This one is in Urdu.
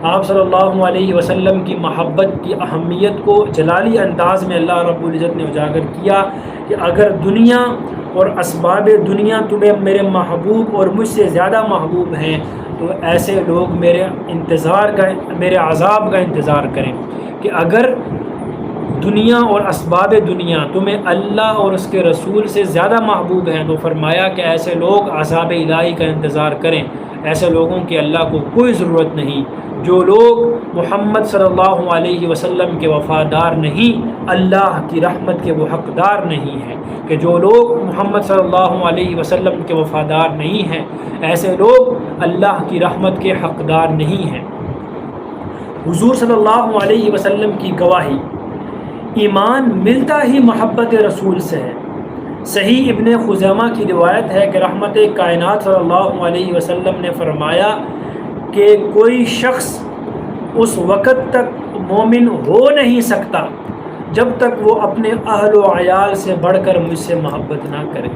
آپ صلی اللہ علیہ وسلم کی محبت کی اہمیت کو جلالی انداز میں اللہ رب العزت نے اجاگر کیا کہ اگر دنیا اور اسباب دنیا تمہیں میرے محبوب اور مجھ سے زیادہ محبوب ہیں تو ایسے لوگ میرے عذاب کا انتظار کریں کہ اگر دنیا اور اسباب دنیا تمہیں اللہ اور اس کے رسول سے زیادہ محبوب ہیں تو فرمایا کہ ایسے لوگ عذاب الہی کا انتظار کریں. ایسے لوگوں کی اللہ کو کوئی ضرورت نہیں. جو لوگ محمد صلی اللہ علیہ وسلم کے وفادار نہیں اللہ کی رحمت کے وہ حقدار نہیں ہیں. کہ جو لوگ محمد صلی اللہ علیہ وسلم کے وفادار نہیں ہیں ایسے لوگ اللہ کی رحمت کے حقدار نہیں ہیں. حضور صلی اللہ علیہ وسلم کی گواہی ایمان ملتا ہی محبت رسول سے ہے. صحیح ابن خزیمہ کی روایت ہے کہ رحمت کائنات صلی اللہ علیہ وسلم نے فرمایا کہ کوئی شخص اس وقت تک مومن ہو نہیں سکتا جب تک وہ اپنے اہل و عیال سے بڑھ کر مجھ سے محبت نہ کرے.